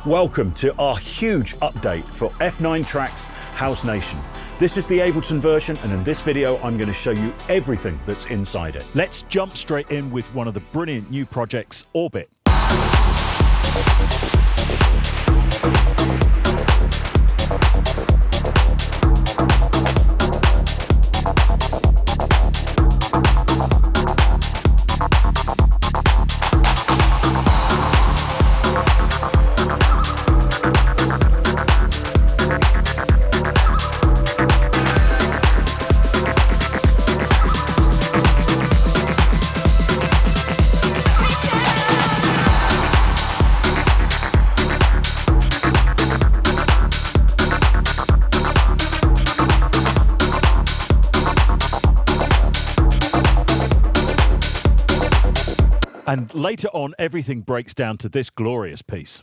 Welcome to our huge update for F9 TRAX House Nation. This is the Ableton version, and in this video I'm going to show you everything that's inside it. Let's jump straight in with one of the brilliant new projects, Orbit. And later on, everything breaks down to this glorious piece.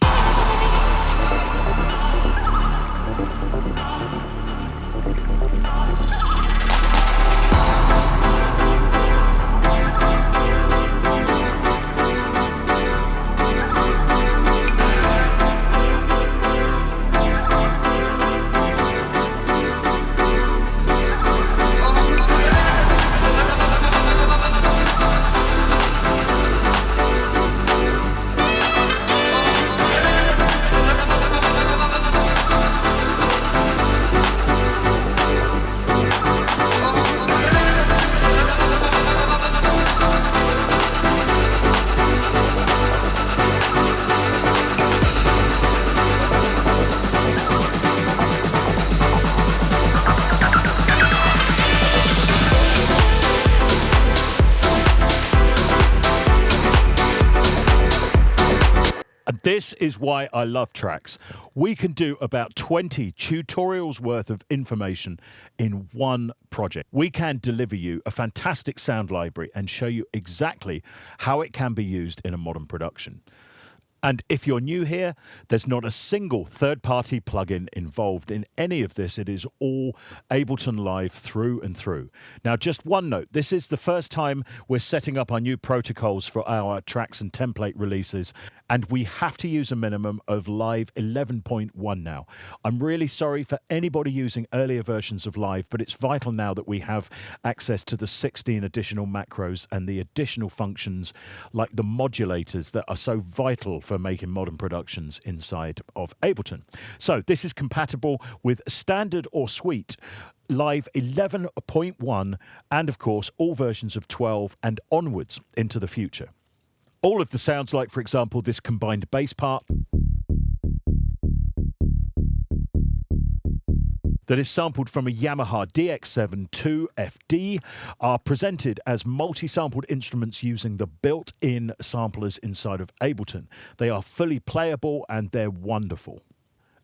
This is why I love TRAX. We can do about 20 tutorials worth of information in one project. We can deliver you a fantastic sound library and show you exactly how it can be used in a modern production. And if you're new here, there's not a single third-party plugin involved in any of this. It is all Ableton Live through and through. Now, just one note. This is the first time we're setting up our new protocols for our tracks and template releases, and we have to use a minimum of Live 11.1 now. I'm really sorry for anybody using earlier versions of Live, but it's vital now that we have access to the 16 additional macros and the additional functions like the modulators that are so vital for making modern productions inside of Ableton. So this is compatible with standard or suite Live 11.1 and of course all versions of 12 and onwards into the future. All of the sounds, like for example this combined bass part that is sampled from a Yamaha DX7 2FD, are presented as multi-sampled instruments using the built-in samplers inside of Ableton. They are fully playable and they're wonderful.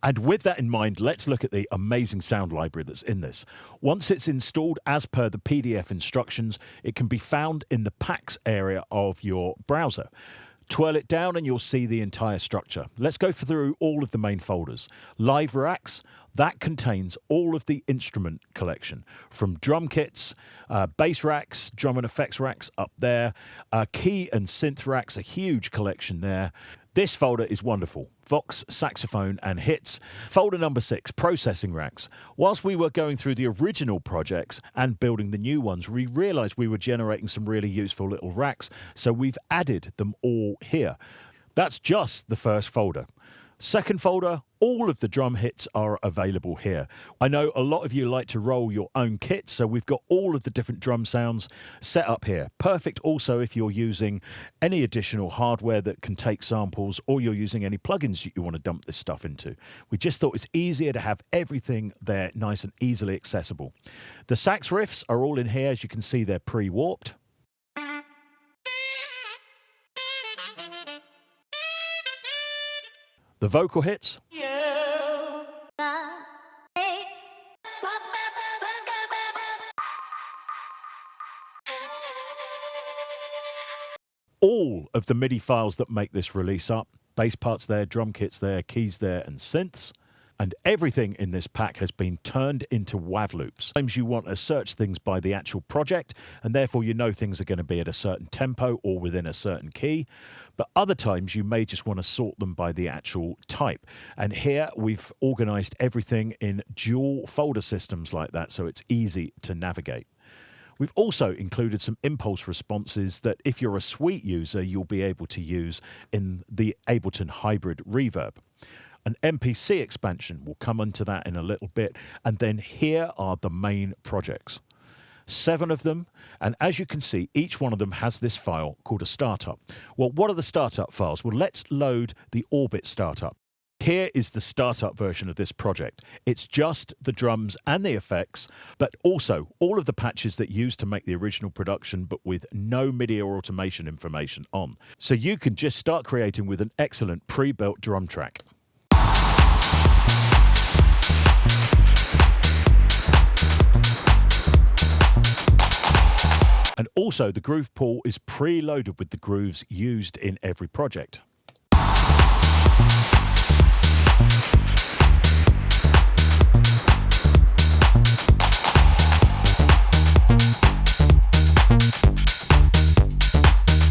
And with that in mind, let's look at the amazing sound library that's in this. Once it's installed as per the PDF instructions, it can be found in the packs area of your browser. Twirl it down and you'll see the entire structure. Let's go through all of the main folders. Live Racks, that contains all of the instrument collection, from drum kits, bass racks, drum and effects racks up there, key and synth racks, a huge collection there. This folder is wonderful. Vox, saxaphone and hits. Folder number 6, processing racks. Whilst we were going through the original projects and building the new ones, we realized we were generating some really useful little racks, so we've added them all here. That's just the first folder. Second folder, all of the drum hits are available here. I know a lot of you like to roll your own kit, so we've got all of the different drum sounds set up here. Perfect also if you're using any additional hardware that can take samples, or you're using any plugins you want to dump this stuff into. We just thought it's easier to have everything there nice and easily accessible. The sax riffs are all in here. As you can see, they're pre-warped. The vocal hits. All of the MIDI files that make this release up. Bass parts there, drum kits there, keys there, and synths. And everything in this pack has been turned into WAV loops. Sometimes you want to search things by the actual project, and therefore you know things are going to be at a certain tempo or within a certain key. But other times you may just want to sort them by the actual type. And here we've organized everything in dual folder systems like that, so it's easy to navigate. We've also included some impulse responses that if you're a suite user, you'll be able to use in the Ableton Hybrid Reverb. An MPC expansion, we'll come into that in a little bit. And then here are the main projects. 7 of them, and as you can see, each one of them has this file called a startup. Well, what are the startup files? Well, let's load the Orbit startup. Here is the startup version of this project. It's just the drums and the effects, but also all of the patches that used to make the original production, but with no MIDI or automation information on. So you can just start creating with an excellent pre-built drum track. And also the groove pool is preloaded with the grooves used in every project.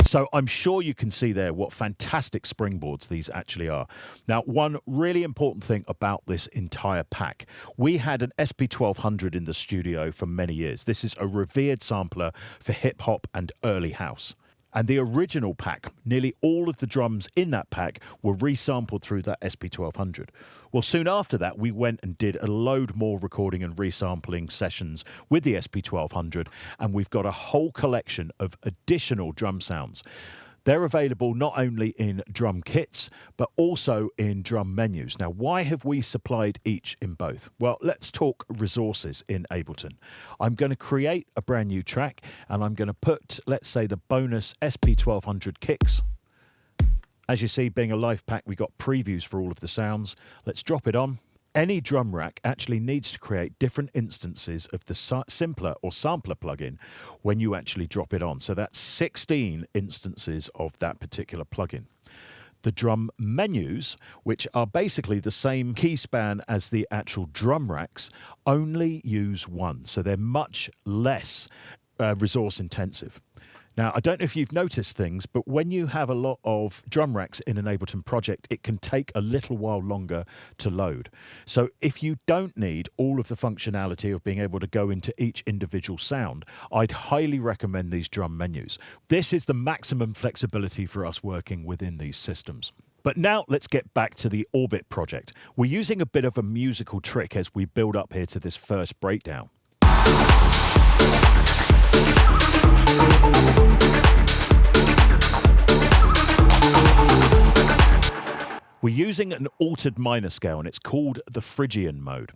So I'm sure you can see there what fantastic springboards these actually are. Now, one really important thing about this entire pack, we had an SP1200 in the studio for many years. This is a revered sampler for hip hop and early house. And the original pack, nearly all of the drums in that pack were resampled through that SP1200. Well, soon after that, we went and did a load more recording and resampling sessions with the SP1200, and we've got a whole collection of additional drum sounds. They're available not only in drum kits, but also in drum menus. Now, why have we supplied each in both? Well, let's talk resources in Ableton. I'm going to create a brand new track, and I'm going to put, let's say, the bonus SP1200 kicks. As you see, being a live pack, we got previews for all of the sounds. Let's drop it on. Any drum rack actually needs to create different instances of the simpler or sampler plugin when you actually drop it on. So that's 16 instances of that particular plugin. The drum menus, which are basically the same key span as the actual drum racks, only use one. So they're much less resource intensive. Now, I don't know if you've noticed things, but when you have a lot of drum racks in an Ableton project, it can take a little while longer to load. So if you don't need all of the functionality of being able to go into each individual sound, I'd highly recommend these drum menus. This is the maximum flexibility for us working within these systems. But now let's get back to the Orbit project. We're using a bit of a musical trick as we build up here to this first breakdown. We're using an altered minor scale, and it's called the Phrygian mode.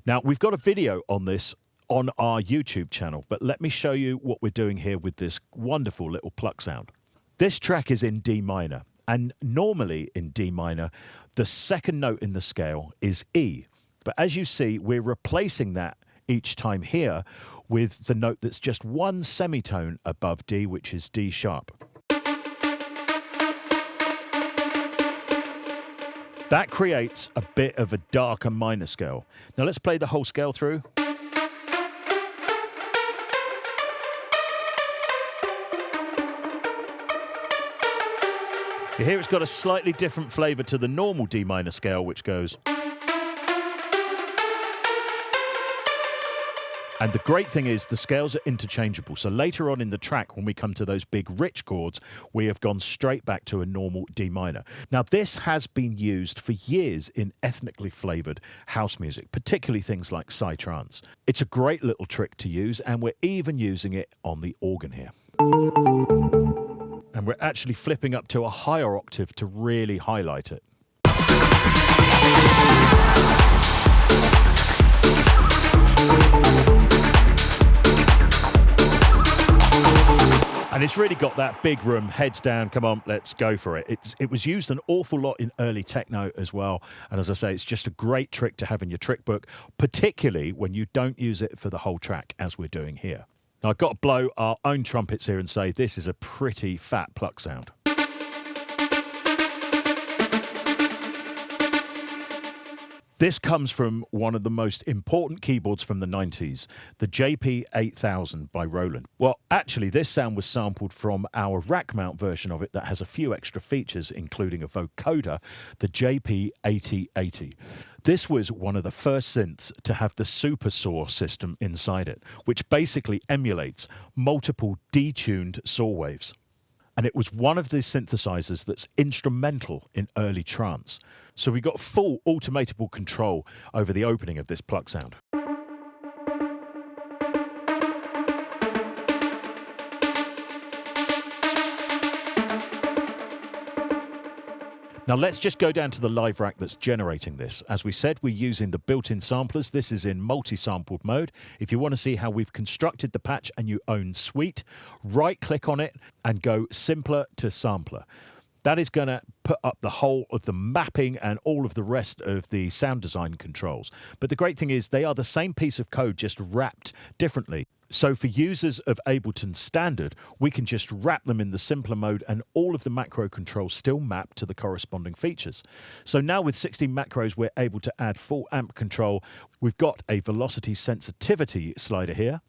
Now, we've got a video on this on our YouTube channel, but let me show you what we're doing here with this wonderful little pluck sound. This track is in D minor, and normally in D minor, the second note in the scale is E. But as you see, we're replacing that each time here with the note that's just one semitone above D, which is D sharp. That creates a bit of a darker minor scale. Now let's play the whole scale through. You hear it's got a slightly different flavour to the normal D minor scale, which goes. And the great thing is the scales are interchangeable. So later on in the track, when we come to those big rich chords, we have gone straight back to a normal D minor. Now, this has been used for years in ethnically flavoured house music, particularly things like psytrance. It's a great little trick to use, and we're even using it on the organ here. And we're actually flipping up to a higher octave to really highlight it. And it's really got that big room, heads down, come on, let's go for it. It was used an awful lot in early techno as well. And as I say, it's just a great trick to have in your trick book, particularly when you don't use it for the whole track, as we're doing here. Now, I've got to blow our own trumpets here and say this is a pretty fat pluck sound. This comes from one of the most important keyboards from the 90s, the JP8000 by Roland. Well, actually, this sound was sampled from our rack mount version of it that has a few extra features, including a vocoder, the JP8080. This was one of the first synths to have the super saw system inside it, which basically emulates multiple detuned saw waves. And it was one of the synthesizers that's instrumental in early trance. So we got full automatable control over the opening of this pluck sound. Now let's just go down to the live rack that's generating this. As we said, we're using the built-in samplers. This is in multi-sampled mode. If you want to see how we've constructed the patch and you own Suite, right-click on it and go simpler to sampler. That is going to put up the whole of the mapping and all of the rest of the sound design controls. But the great thing is they are the same piece of code, just wrapped differently. So for users of Ableton Standard, we can just wrap them in the simpler mode and all of the macro controls still map to the corresponding features. So now with 16 macros, we're able to add full amp control. We've got a velocity sensitivity slider here.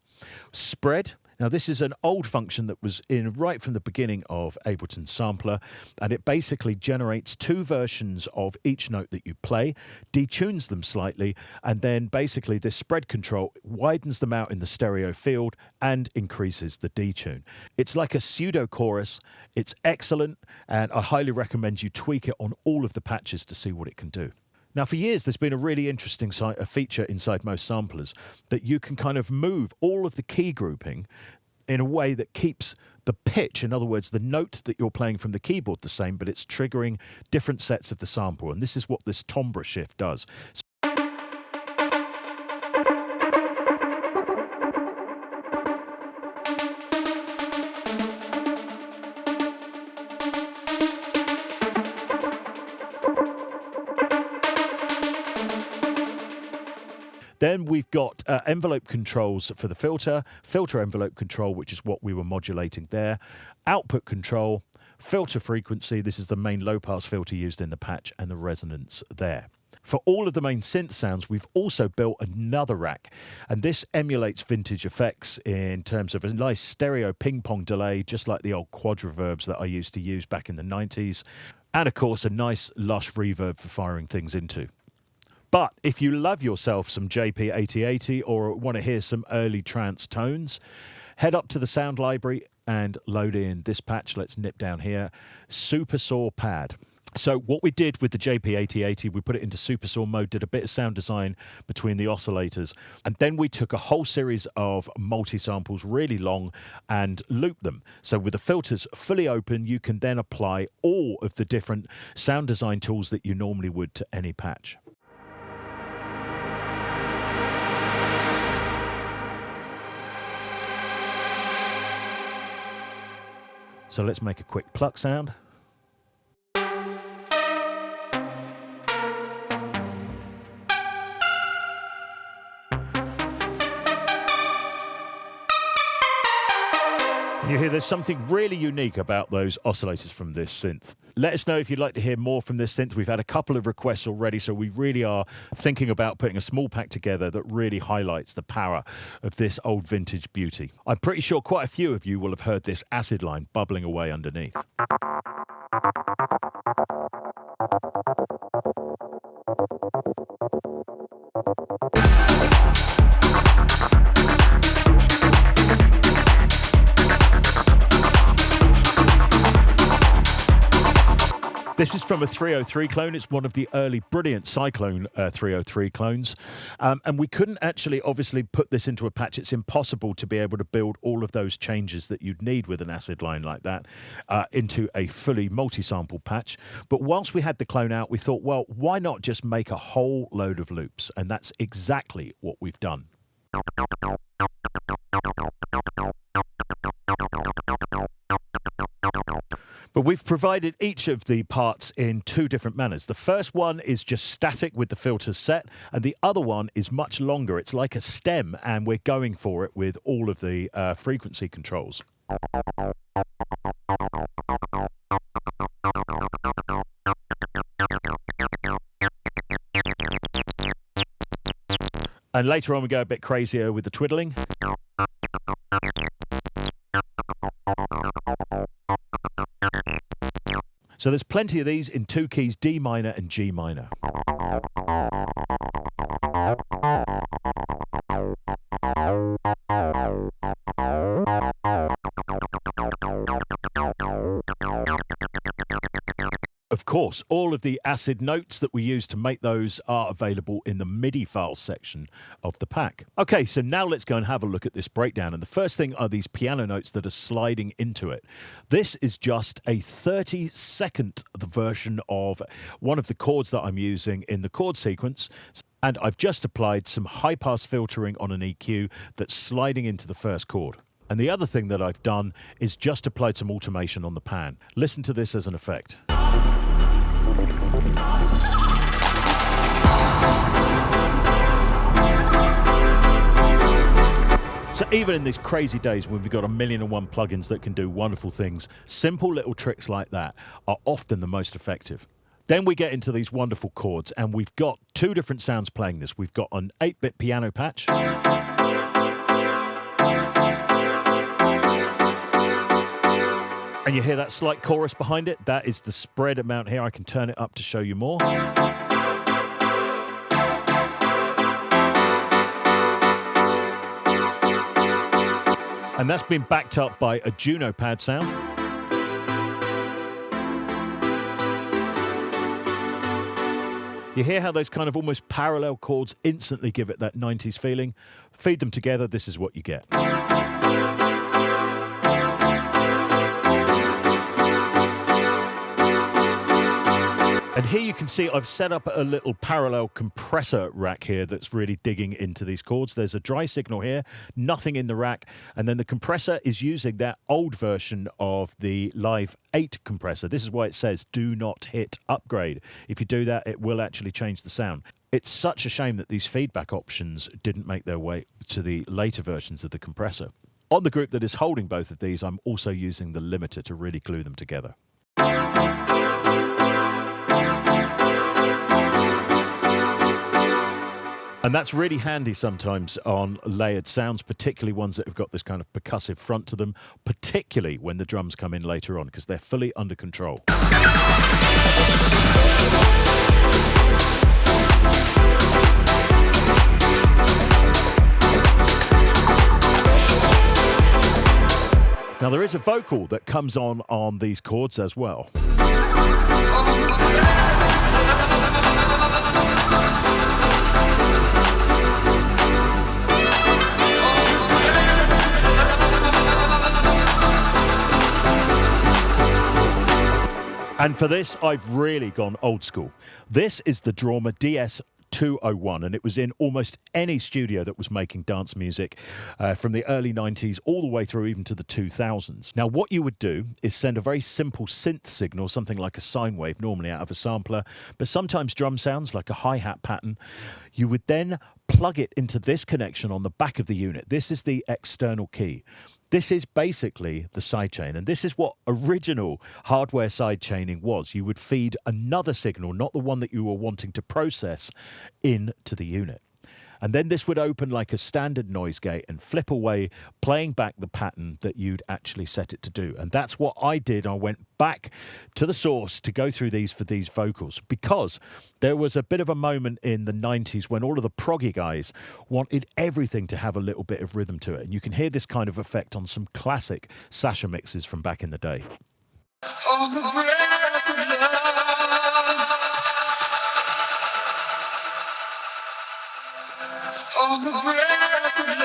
Spread. Now, this is an old function that was in right from the beginning of Ableton Sampler, and it basically generates two versions of each note that you play, detunes them slightly, and then basically this spread control widens them out in the stereo field and increases the detune. It's like a pseudo chorus. It's excellent, and I highly recommend you tweak it on all of the patches to see what it can do. Now, for years, there's been a really interesting feature inside most samplers that you can kind of move all of the key grouping in a way that keeps the pitch, in other words, the note that you're playing from the keyboard the same, but it's triggering different sets of the sample. And this is what this timbre shift does. Then we've got envelope controls for the filter envelope control, which is what we were modulating there, output control, filter frequency, this is the main low-pass filter used in the patch, and the resonance there. For all of the main synth sounds, we've also built another rack, and this emulates vintage effects in terms of a nice stereo ping-pong delay, just like the old quad reverbs that I used to use back in the 90s, and of course a nice lush reverb for firing things into. But if you love yourself some JP8080 or want to hear some early trance tones, head up to the sound library and load in this patch. Let's nip down here. Super Saw Pad. So what we did with the JP8080, we put it into Super Saw mode, did a bit of sound design between the oscillators, and then we took a whole series of multi-samples, really long, and looped them. So with the filters fully open, you can then apply all of the different sound design tools that you normally would to any patch. So let's make a quick pluck sound. And you hear there's something really unique about those oscillators from this synth. Let us know if you'd like to hear more from this synth. We've had a couple of requests already, so we really are thinking about putting a small pack together that really highlights the power of this old vintage beauty. I'm pretty sure quite a few of you will have heard this acid line bubbling away underneath. This is from a 303 clone. It's one of the early brilliant Cyclone 303 clones. And we couldn't actually obviously put this into a patch. It's impossible to be able to build all of those changes that you'd need with an acid line like that into a fully multi-sample patch. But whilst we had the clone out, we thought, well, why not just make a whole load of loops? And that's exactly what we've done. But we've provided each of the parts in two different manners. The first one is just static with the filters set, and the other one is much longer. It's like a stem, and we're going for it with all of the frequency controls. And later on we go a bit crazier with the twiddling. So there's plenty of these in two keys, D minor and G minor. Of course, all of the acid notes that we use to make those are available in the MIDI file section of the pack. Okay, so now let's go and have a look at this breakdown. And the first thing are these piano notes that are sliding into it. This is just a 30-second version of one of the chords that I'm using in the chord sequence. And I've just applied some high-pass filtering on an EQ that's sliding into the first chord. And the other thing that I've done is just applied some automation on the pan. Listen to this as an effect. So even in these crazy days when we've got 1,000,001 plugins that can do wonderful things, simple little tricks like that are often the most effective. Then we get into these wonderful chords, and we've got two different sounds playing this. We've got an 8-bit piano patch. And you hear that slight chorus behind it? That is the spread amount here. I can turn it up to show you more. And that's been backed up by a Juno pad sound. You hear how those kind of almost parallel chords instantly give it that 90s feeling? Feed them together, this is what you get. And here you can see I've set up a little parallel compressor rack here that's really digging into these chords. There's a dry signal here, nothing in the rack, and then the compressor is using that old version of the Live 8 compressor. This is why it says do not hit upgrade. If you do that, it will actually change the sound. It's such a shame that these feedback options didn't make their way to the later versions of the compressor. On the group that is holding both of these, I'm also using the limiter to really glue them together. And that's really handy sometimes on layered sounds, particularly ones that have got this kind of percussive front to them, particularly when the drums come in later on, because they're fully under control. Now there is a vocal that comes on these chords as well. And for this, I've really gone old school. This is the Drama DS201, and it was in almost any studio that was making dance music from the early 90s all the way through even to the 2000s. Now, what you would do is send a very simple synth signal, something like a sine wave, normally out of a sampler, but sometimes drum sounds like a hi-hat pattern. You would then plug it into this connection on the back of the unit. This is the external key. This is basically the sidechain, and this is what original hardware sidechaining was. You would feed another signal, not the one that you were wanting to process, into the unit. And then this would open like a standard noise gate and flip away, playing back the pattern that you'd actually set it to do. And that's what I did. I went back to the source to go through these for these vocals, because there was a bit of a moment in the 90s when all of the proggy guys wanted everything to have a little bit of rhythm to it. And you can hear this kind of effect on some classic Sasha mixes from back in the day. On the breath of love. On the breath of love.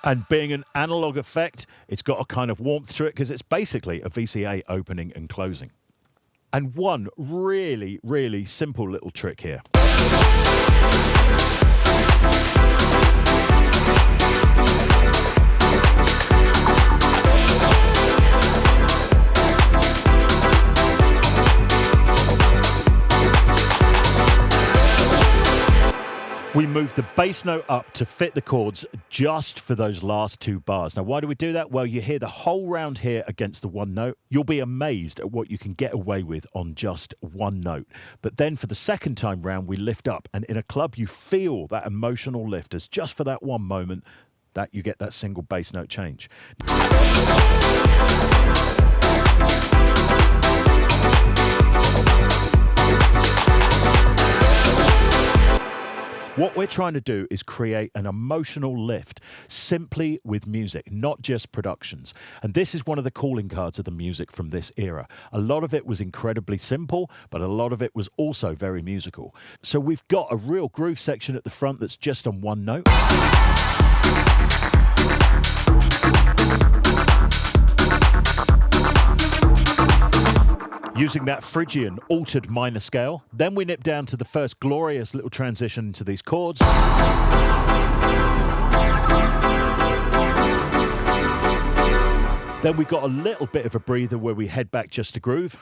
And being an analog effect, it's got a kind of warmth to it because it's basically a VCA opening and closing. And one really, really simple little trick here. We moved the bass note up to fit the chords just for those last two bars. Now, why do we do that? Well, you hear the whole round here against the one note. You'll be amazed at what you can get away with on just one note. But then for the second time round, we lift up. And in a club, you feel that emotional lift as just for that one moment that you get that single bass note change. What we're trying to do is create an emotional lift simply with music, not just productions. And this is one of the calling cards of the music from this era. A lot of it was incredibly simple, but a lot of it was also very musical. So we've got a real groove section at the front that's just on one note. Using that Phrygian altered minor scale. Then we nip down to the first glorious little transition into these chords. Then we got a little bit of a breather where we head back just to groove.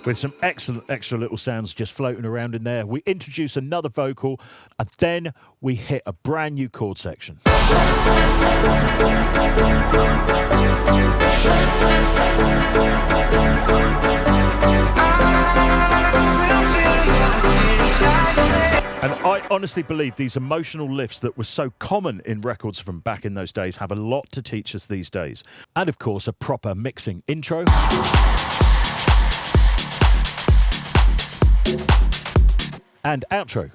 With some excellent extra little sounds just floating around in there. We introduce another vocal, and then we hit a brand new chord section. And I honestly believe these emotional lifts that were so common in records from back in those days have a lot to teach us these days. And of course, a proper mixing intro. And outro.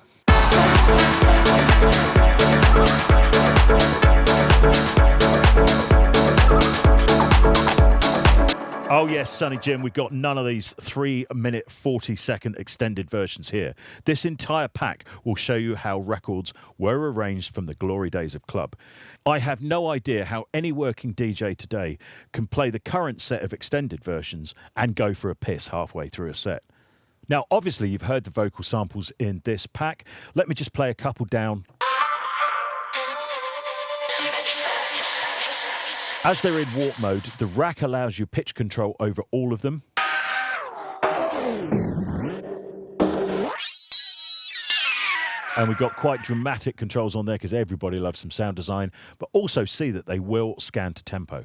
Oh yes, Sonny Jim, we've got none of these 3-minute 40-second extended versions here. This entire pack will show you how records were arranged from the glory days of club. I have no idea how any working DJ today can play the current set of extended versions and go for a piss halfway through a set. Now, obviously, you've heard the vocal samples in this pack. Let me just play a couple down. As they're in warp mode, the rack allows you pitch control over all of them. And we've got quite dramatic controls on there because everybody loves some sound design, but also see that they will scan to tempo.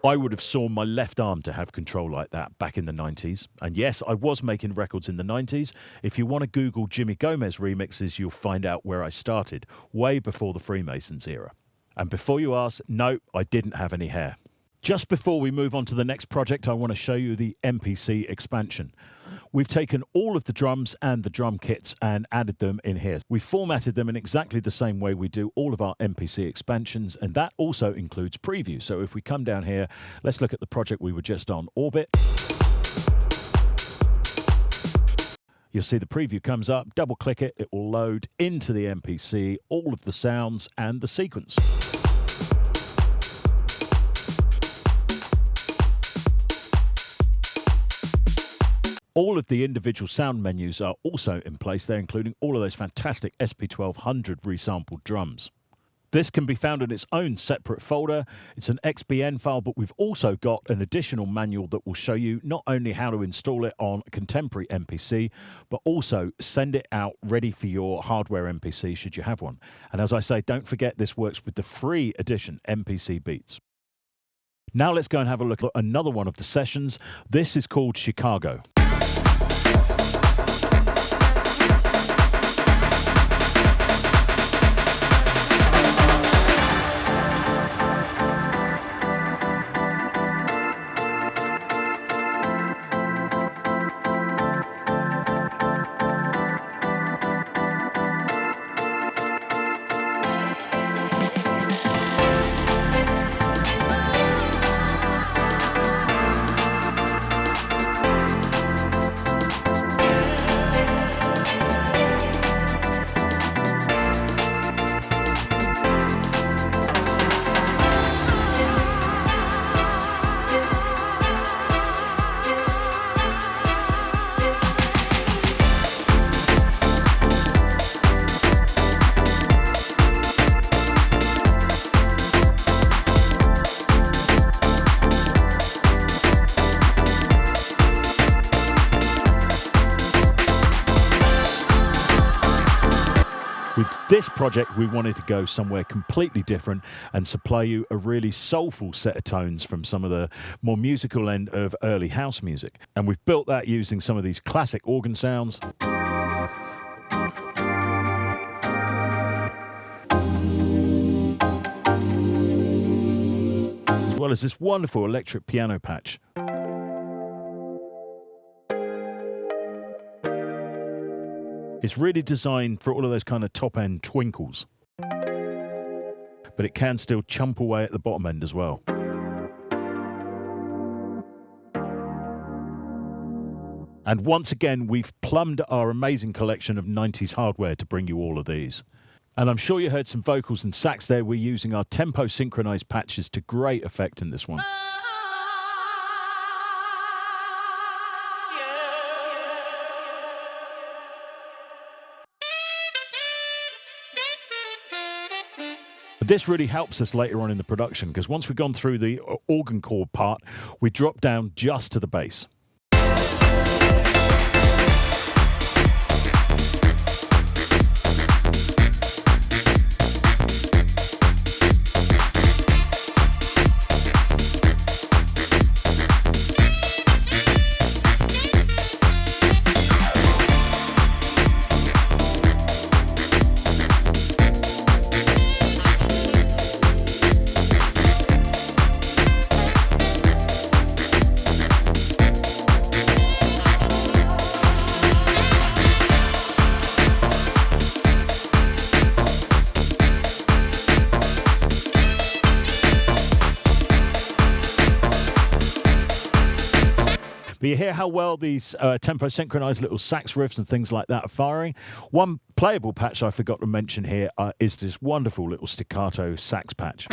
I would have sawn my left arm to have control like that back in the 90s. And yes, I was making records in the 90s. If you want to Google Jimmy Gomez remixes, you'll find out where I started, way before the Freemasons era. And before you ask, no, I didn't have any hair. Just before we move on to the next project, I want to show you the MPC Expansion. We've taken all of the drums and the drum kits and added them in here. We formatted them in exactly the same way we do all of our MPC expansions, and that also includes preview. So if we come down here, let's look at the project we were just on, Orbit. You'll see the preview comes up, double click it, it will load into the MPC, all of the sounds and the sequence. All of the individual sound menus are also in place there, including all of those fantastic SP1200 resampled drums. This can be found in its own separate folder. It's an XBN file, but we've also got an additional manual that will show you not only how to install it on a contemporary MPC, but also send it out ready for your hardware MPC should you have one. And as I say, don't forget this works with the free edition MPC Beats. Now let's go and have a look at another one of the sessions. This is called Chicago. this project, we wanted to go somewhere completely different and supply you a really soulful set of tones from some of the more musical end of early house music. And we've built that using some of these classic organ sounds. As well as this wonderful electric piano patch. It's really designed for all of those kind of top-end twinkles. But it can still chump away at the bottom end as well. And once again, we've plumbed our amazing collection of 90s hardware to bring you all of these. And I'm sure you heard some vocals and sax there. We're using our tempo synchronized patches to great effect in this one. This really helps us later on in the production, because once we've gone through the organ chord part, we drop down just to the bass. But you hear how well these tempo synchronized little sax riffs and things like that are firing. One playable patch I forgot to mention here is this wonderful little staccato sax patch.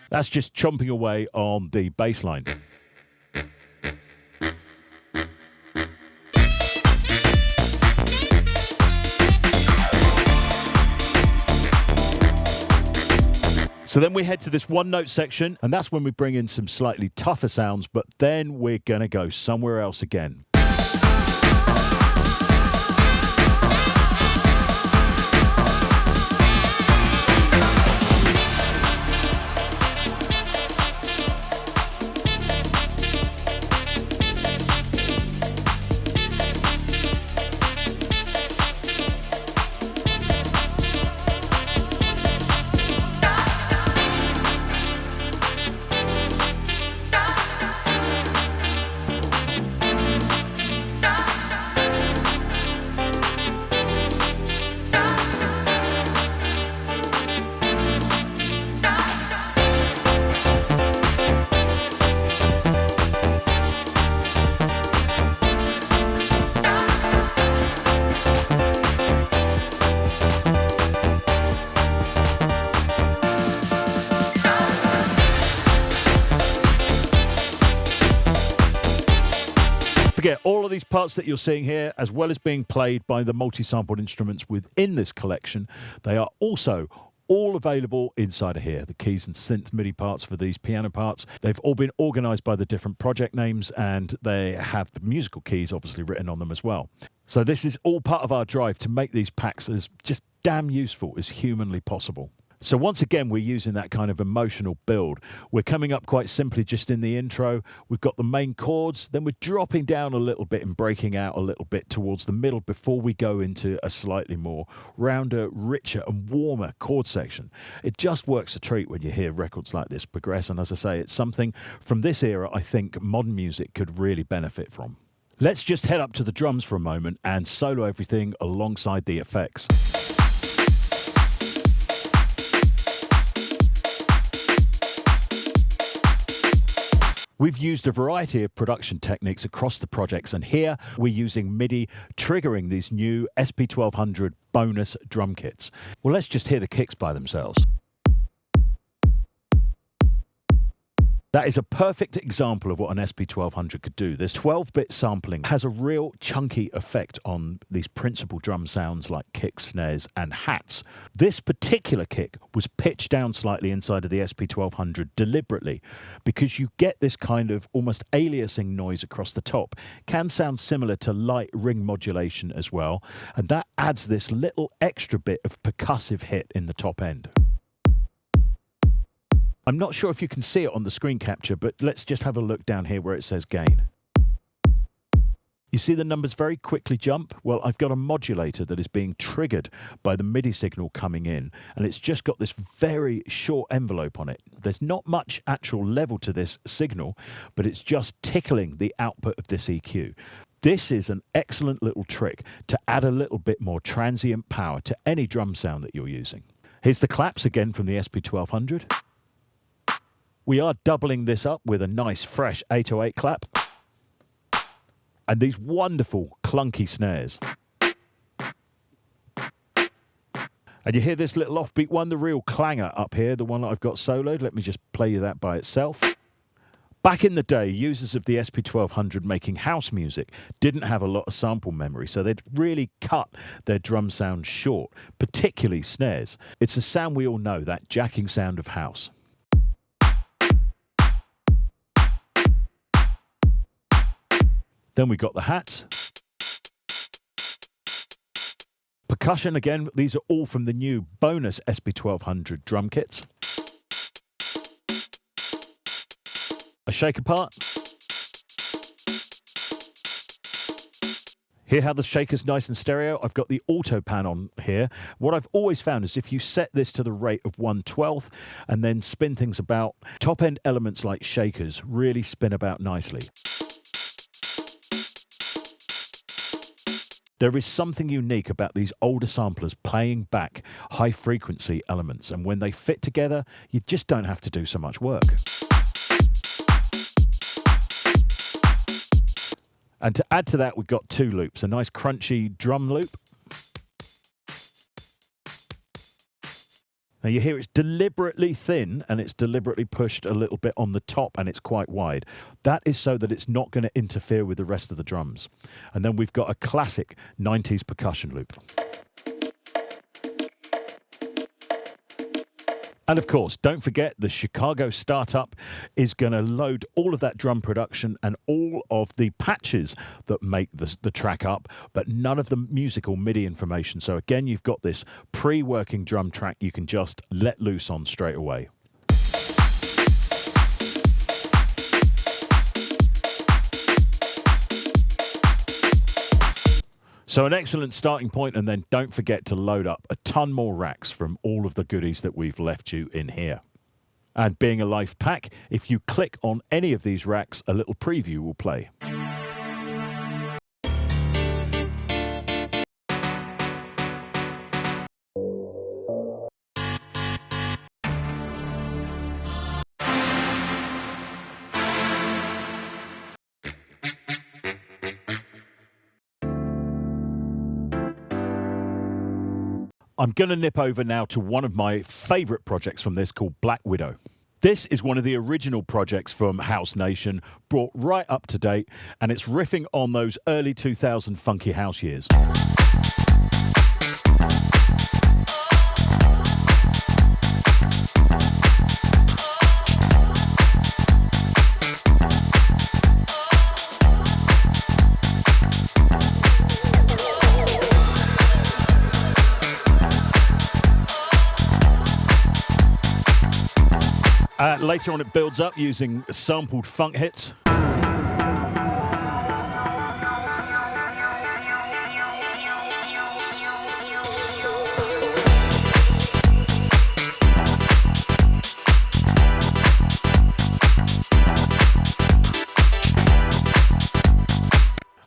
That's just chomping away on the bass line. So then we head to this one note section, and that's when we bring in some slightly tougher sounds, but then we're going to go somewhere else again. Forget all of these parts that you're seeing here, as well as being played by the multi-sampled instruments within this collection, they are also all available inside of here. The keys and synth MIDI parts for these piano parts, they've all been organized by the different project names, and they have the musical keys obviously written on them as well. So this is all part of our drive to make these packs as just damn useful as humanly possible. So once again, we're using that kind of emotional build. We're coming up quite simply just in the intro. We've got the main chords, then we're dropping down a little bit and breaking out a little bit towards the middle before we go into a slightly more rounder, richer and warmer chord section. It just works a treat when you hear records like this progress. And as I say, it's something from this era I think modern music could really benefit from. Let's just head up to the drums for a moment and solo everything alongside the effects. We've used a variety of production techniques across the projects, and here we're using MIDI triggering these new SP1200 bonus drum kits. Well, let's just hear the kicks by themselves. That is a perfect example of what an SP1200 could do. This 12-bit sampling has a real chunky effect on these principal drum sounds like kicks, snares, and hats. This particular kick was pitched down slightly inside of the SP1200 deliberately because you get this kind of almost aliasing noise across the top. Can sound similar to light ring modulation as well, and that adds this little extra bit of percussive hit in the top end. I'm not sure if you can see it on the screen capture, but let's just have a look down here where it says gain. You see the numbers very quickly jump? Well, I've got a modulator that is being triggered by the MIDI signal coming in, and it's just got this very short envelope on it. There's not much actual level to this signal, but it's just tickling the output of this EQ. This is an excellent little trick to add a little bit more transient power to any drum sound that you're using. Here's the claps again from the SP1200. We are doubling this up with a nice fresh 808 clap and these wonderful clunky snares. And you hear this little offbeat one, the real clanger up here, the one that I've got soloed. Let me just play you that by itself. Back in the day, users of the SP1200 making house music didn't have a lot of sample memory, so they'd really cut their drum sound short, particularly snares. It's a sound we all know, that jacking sound of house. Then we got the hats. Percussion again, these are all from the new bonus SP1200 drum kits. A shaker part. Hear how the shaker's nice and stereo? I've got the auto pan on here. What I've always found is if you set this to the rate of 1/12 and then spin things about, top end elements like shakers really spin about nicely. There is something unique about these older samplers playing back high frequency elements, and when they fit together, you just don't have to do so much work. And to add to that, we've got two loops, a nice crunchy drum loop. Now you hear it's deliberately thin and it's deliberately pushed a little bit on the top and it's quite wide. That is so that it's not going to interfere with the rest of the drums. And then we've got a classic 90s percussion loop. And of course, don't forget the Chicago startup is going to load all of that drum production and all of the patches that make the track up, but none of the musical MIDI information. So again, you've got this pre-working drum track you can just let loose on straight away. So an excellent starting point, and then don't forget to load up a ton more racks from all of the goodies that we've left you in here. And being a live pack, if you click on any of these racks, a little preview will play. I'm going to nip over now to one of my favourite projects from this called Black Widow. This is one of the original projects from House Nation, brought right up to date, and it's riffing on those early 2000 funky house years. Later on it builds up using sampled funk hits.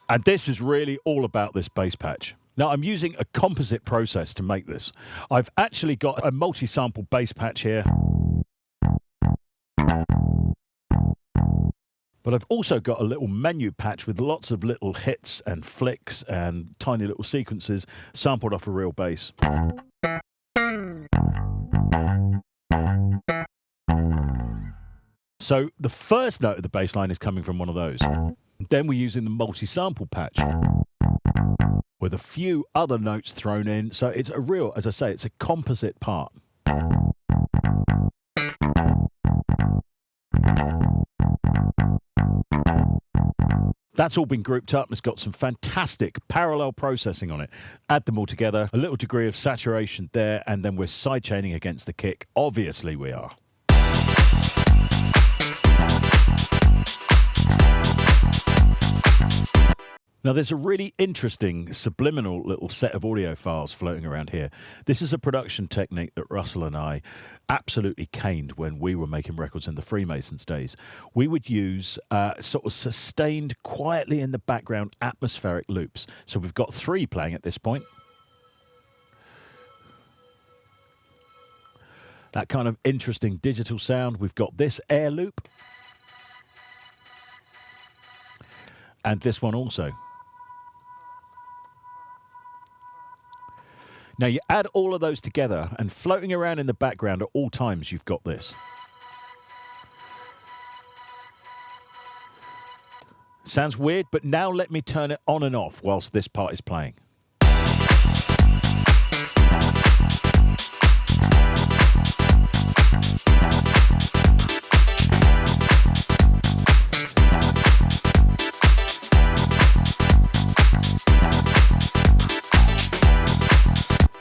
And this is really all about this bass patch. Now, I'm using a composite process to make this. I've actually got a multi-sample bass patch here. But I've also got a little menu patch with lots of little hits and flicks and tiny little sequences sampled off a real bass. So the first note of the bass line is coming from one of those. Then we're using the multi-sample patch with a few other notes thrown in. So it's a real, as I say, it's a composite part. That's all been grouped up and it's got some fantastic parallel processing on it. Add them all together, a little degree of saturation there, and then we're sidechaining against the kick. Obviously we are. Now there's a really interesting subliminal little set of audio files floating around here. This is a production technique that Russell and I absolutely caned when we were making records in the Freemasons days. We would use sort of sustained, quietly in the background atmospheric loops. So we've got 3 playing at this point. That kind of interesting digital sound. We've got this air loop. And this one also. Now you add all of those together and floating around in the background at all times you've got this. Sounds weird, but now let me turn it on and off whilst this part is playing.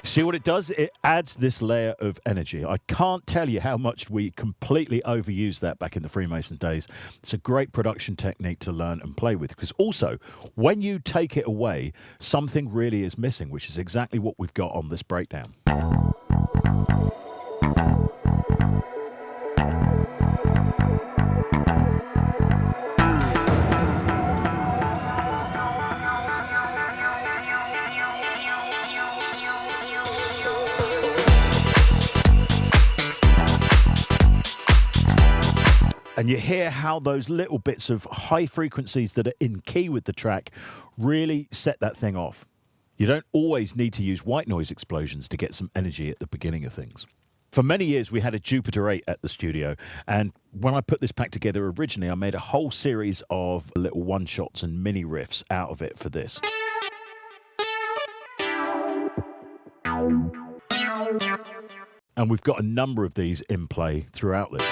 See what it does? It adds this layer of energy. I can't tell you how much we completely overused that back in the Freemason days. It's a great production technique to learn and play with, because also, when you take it away, something really is missing, which is exactly what we've got on this breakdown. And you hear how those little bits of high frequencies that are in key with the track really set that thing off. You don't always need to use white noise explosions to get some energy at the beginning of things. For many years, we had a Jupiter 8 at the studio, and when I put this pack together originally, I made a whole series of little one-shots and mini riffs out of it for this. And we've got a number of these in play throughout this.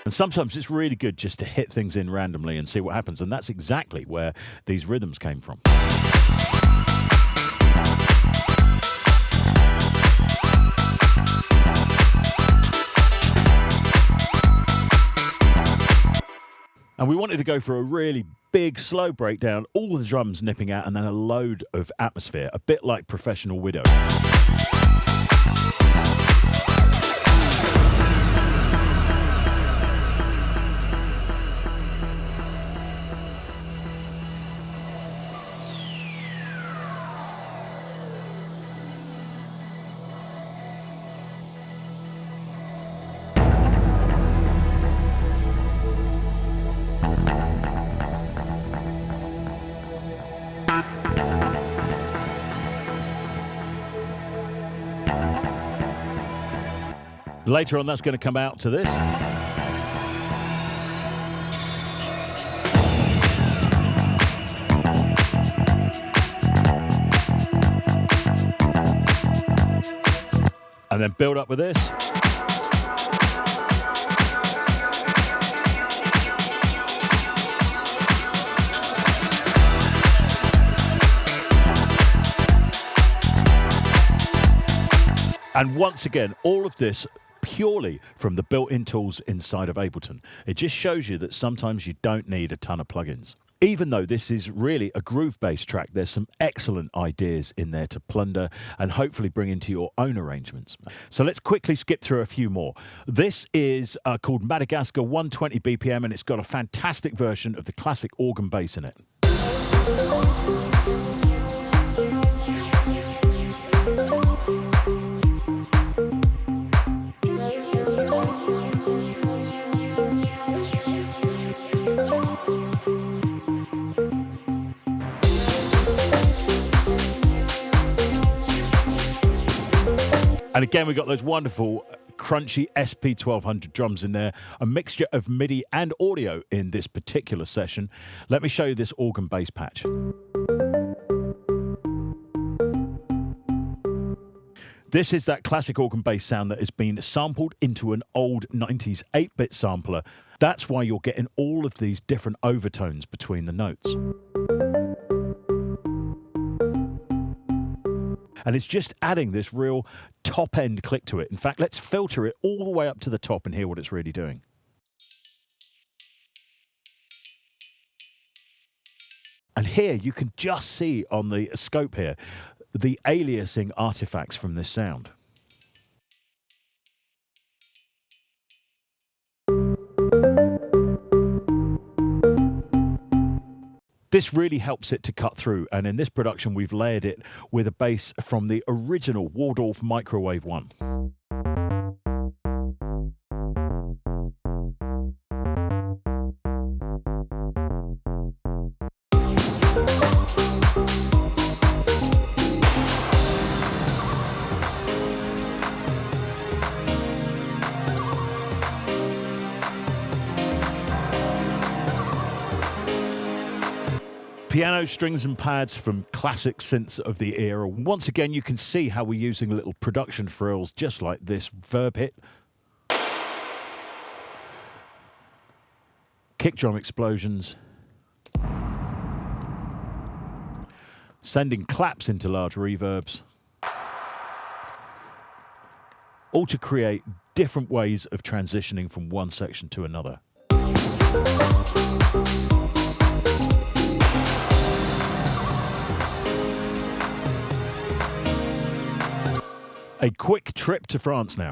And sometimes it's really good just to hit things in randomly and see what happens. And that's exactly where these rhythms came from. And we wanted to go for a really big, slow breakdown, all the drums nipping out, and then a load of atmosphere, a bit like Professional Widow. Later on, that's going to come out to this. And then build up with this. And once again, all of this purely from the built-in tools inside of Ableton. It just shows you that sometimes you don't need a ton of plugins. Even though this is really a groove-based track, there's some excellent ideas in there to plunder and hopefully bring into your own arrangements. So let's quickly skip through a few more. This is called Madagascar 120 BPM, and it's got a fantastic version of the classic organ bass in it. And again, we've got those wonderful crunchy SP1200 drums in there, a mixture of MIDI and audio in this particular session. Let me show you this organ bass patch. This is that classic organ bass sound that has been sampled into an old 90s 8-bit sampler. That's why you're getting all of these different overtones between the notes. And it's just adding this real top-end click to it. In fact, let's filter it all the way up to the top and hear what it's really doing. And here you can just see on the scope here the aliasing artifacts from this sound. This really helps it to cut through, and in this production we've layered it with a bass from the original Wladorf Micowave 1. Piano strings and pads from classic synths of the era. Once again, you can see how we're using little production frills just like this verb hit. Kick drum explosions. Sending claps into large reverbs. All to create different ways of transitioning from one section to another. A quick trip to France now.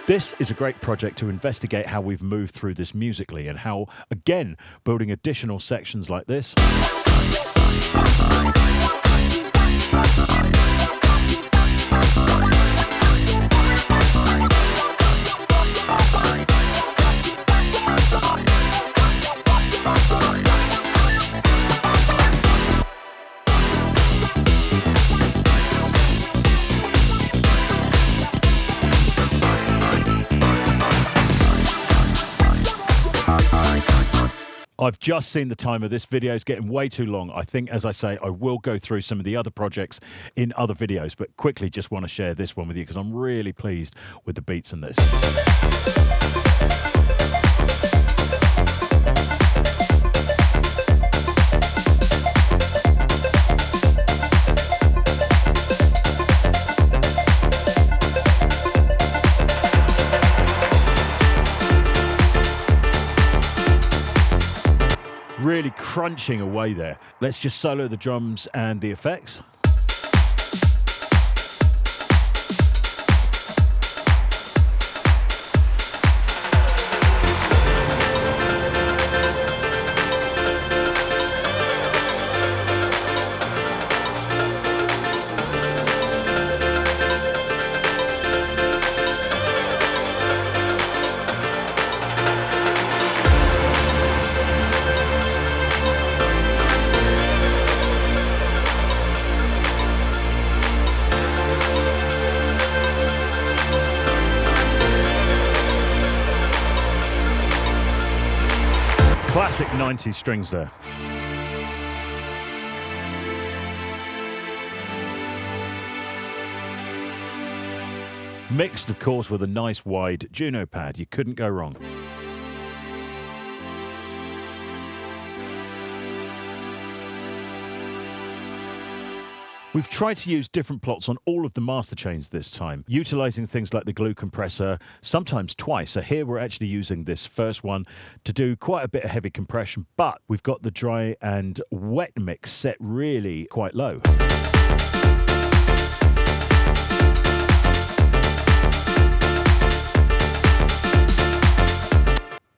This is a great project to investigate how we've moved through this musically and how, again, building additional sections like this I've just seen the timer. This video is getting way too long. I think, as I say, I will go through some of the other projects in other videos, but quickly just want to share this one with you because I'm really pleased with the beats in this. Really crunching away there. Let's just solo the drums and the effects. Classic 90s strings there. Mixed, of course, with a nice wide Juno pad. You couldn't go wrong. We've tried to use different plots on all of the master chains this time, utilising things like the glue compressor, sometimes twice. So here we're actually using this first one to do quite a bit of heavy compression, but we've got the dry and wet mix set really quite low.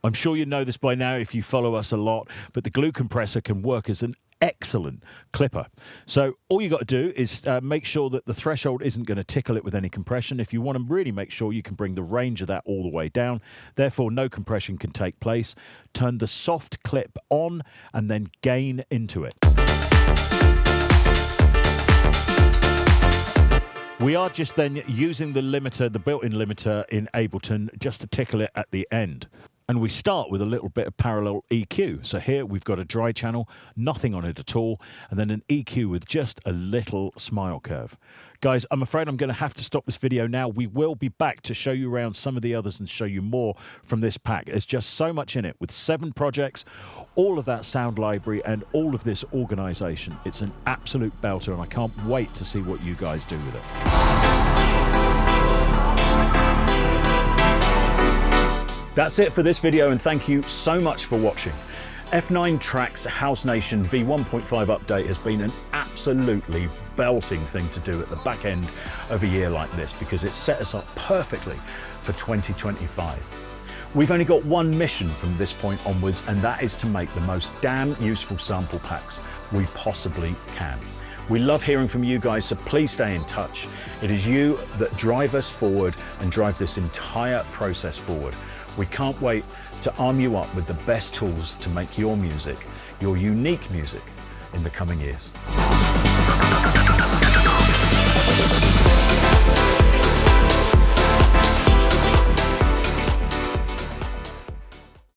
I'm sure you know this by now if you follow us a lot, but the glue compressor can work as an excellent clipper. So all you got to do is make sure that the threshold isn't going to tickle it with any compression. If you want to really make sure, you can bring the range of that all the way down. Therefore, no compression can take place. Turn the soft clip on and then gain into it. We are just then using the limiter, the built-in limiter in Ableton, just to tickle it at the end. And we start with a little bit of parallel EQ. So here we've got a dry channel, nothing on it at all, and then an EQ with just a little smile curve. Guys, I'm afraid I'm going to have to stop this video now. We will be back to show you around some of the others and show you more from this pack. There's just so much in it with 7 projects, all of that sound library and all of this organization. It's an absolute belter and I can't wait to see what you guys do with it. That's it for this video, and thank you so much for watching. F9 TRAX House Nation V1.5 update has been an absolutely belting thing to do at the back end of a year like this, because it set us up perfectly for 2025. We've only got one mission from this point onwards, and that is to make the most damn useful sample packs we possibly can. We love hearing from you guys, so please stay in touch. It is you that drive us forward and drive this entire process forward. We can't wait to arm you up with the best tools to make your music, your unique music, in the coming years.